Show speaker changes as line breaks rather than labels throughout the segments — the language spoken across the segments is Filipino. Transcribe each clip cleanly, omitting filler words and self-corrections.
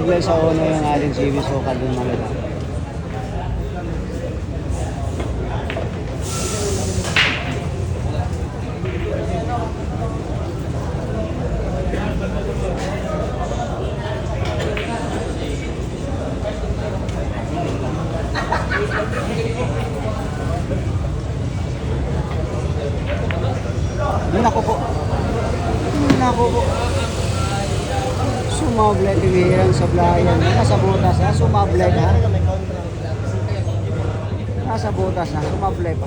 Maglan sa uno yung ating GB Sokal yung malala. Nako po. Nako po. Sumablay tibihirang sa blayan. Nasa butas ha. Sumablay ha. Nasa butas ha. Sumablay pa.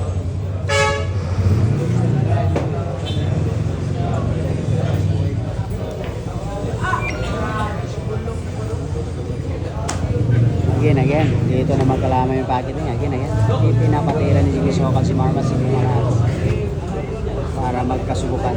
Again. Dito na magkalama yung packet niya. Again. Pinapatira ni Jimmy Sokal si Marma si Marma para magkasubukan.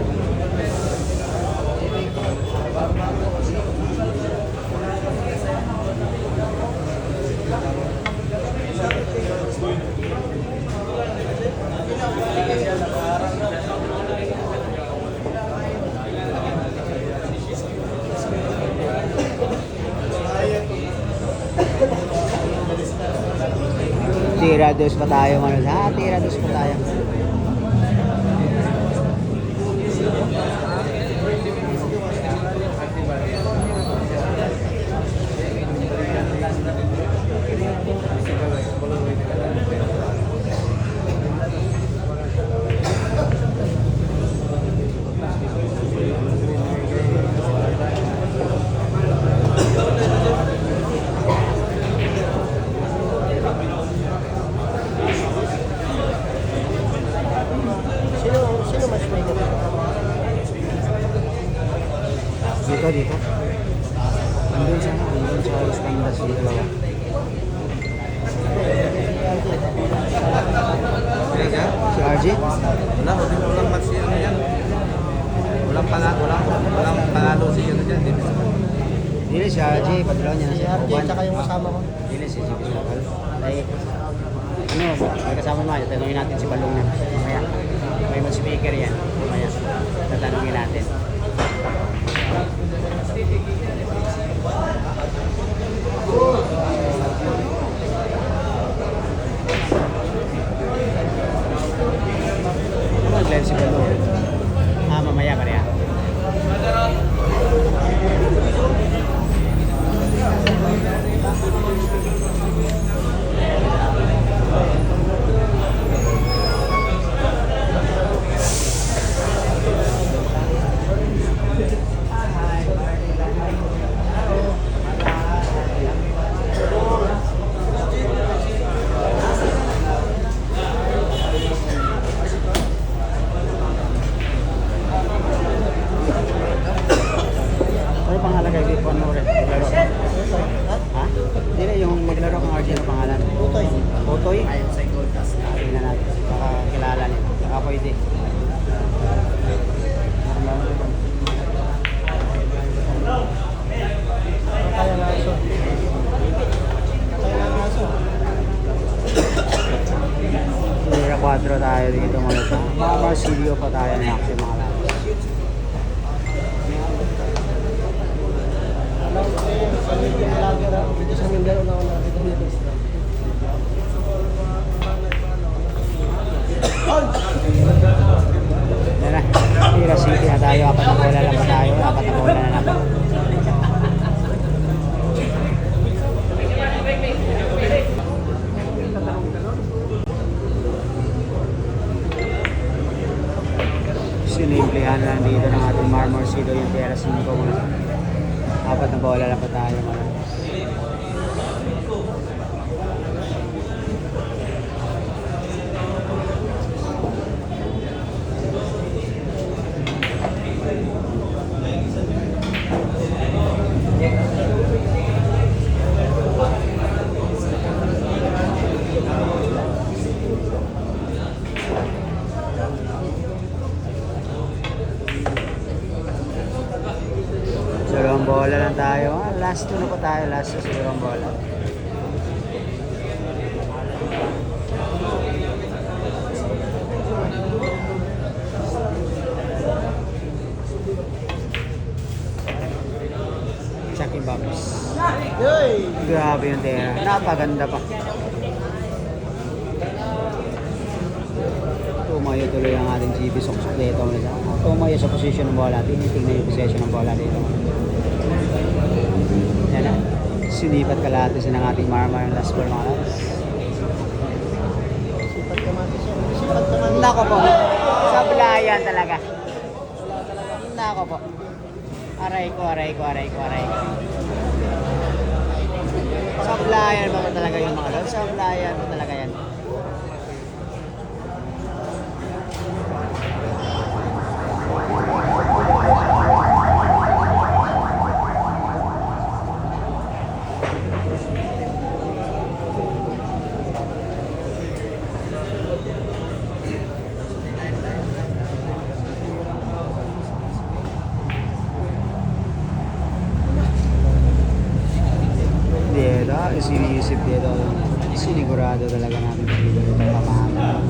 Tira dos pa tayo, Manos. Tira dos pa tayo. Dito. Andun sa standard sa dalawa. Si RJ?
Walang match ano yan. Walang panalo si ano dyan.
Dili si RJ, pagdalaw niya na
Si RJ, tsaka yung kasama ko.
Dili si Jimmy Sokal. Ay, may kasama mo. Tanungin natin si Balong na. Mamaya. May mag-speaker yan. Mamaya. Tatanungin natin. Mag-live si Balong. Mamaya pa rin. Maglaro kang RJ ng pangalan? Utoy?
Ayon sa gold dust.
Tingnan natin. Baka kilala niya. Baka pwede.
Kaya na aso.
Lira 4 tayo dito mga sa. Mga Marsilio pa tayo ng action mga lahat.
Dito sa Mindanao na ako nakita dito.
Yan na. Tira City na tayo. 4 na bola lang pa tayo. 4 na bola na naman. Sinimplihan lang dito ng ating Marmor Sido yung Tira 5 muna. 4 na bola lang pa tayo mga. Dalawang bola lang tayo. Last 2 na pa tayo. Last 2 dalawang bola. Chucky Box. Grabe yung tera. Napaganda pa. Tumayo tuloy ang ating GB Soksok dito. Tumayo sa position ng bola. Tinitignan yung possession ng bola dito. Yan na. Sinipat kalahati sa ng ating Marmar ang last ball mga lods.
Sipat kamatis yan. Sipat kamatis.
Nako po. Sablayan talaga. Nako po. Aray ko. Sablayan ba talaga yung mga lods? Sablayan ba talaga yan? Dito, sinisip dito. Sinigurado talaga natin dito ito pamahaman.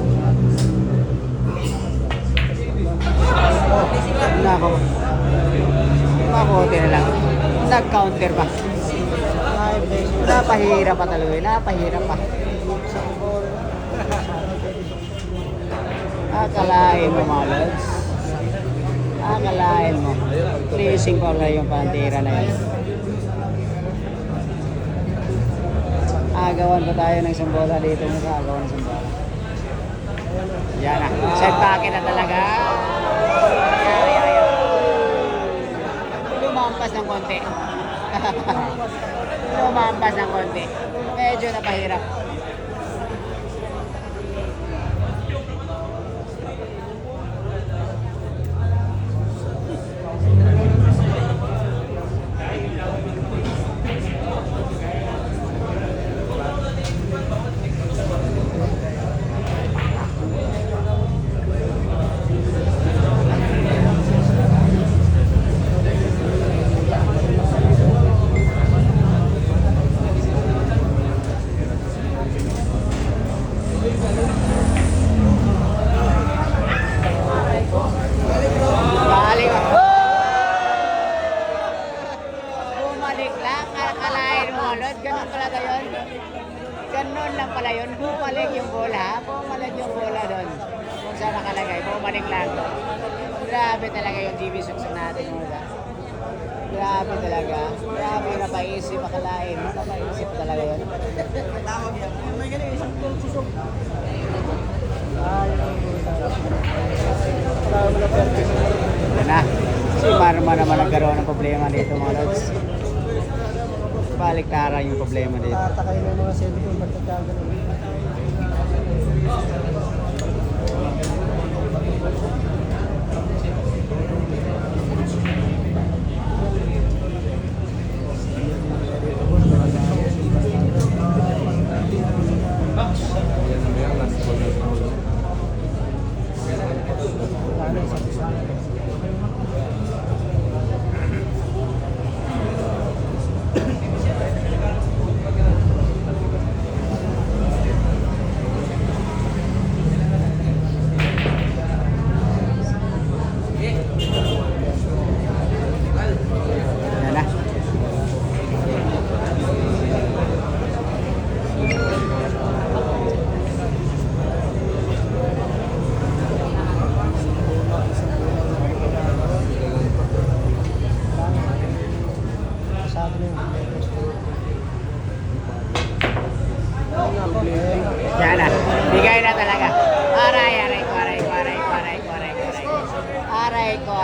Nako. Mabuti na lang. Nag-counter pa. Napahirap pa talaga. Napahirap pa. Akalain mo mga lods. Akalain mo. Placing ko na yung pantira na yan. Agawan pa tayo ng isang bola dito mo sa agawan ng isang bola. Yan na. Set packet na talaga. Lumampas ng konti. Lumampas ng konti. Medyo napahirap. Bumalik lang, akalain mo ulit, ganun pala yun. Ganun lang pala yun, bumalik yung bola, bumalik yung bola doon. Kung saan nakalagay, bumalik lang. Grabe talaga yung GB Soksok natin mga. Grabe talaga, grabe napaisip, akalain mo, napaisip talaga yun.
May ganun, isang susok.
Yan na, si Marma naman nagkaroon ng problema dito mga lods. Baliktaran yung problema dito.
Tatakay ng mga cellphone, ba't nagkaganon?
Yan na.
Sabi na yun.
Yan na. Bigay na talaga. Aray ko.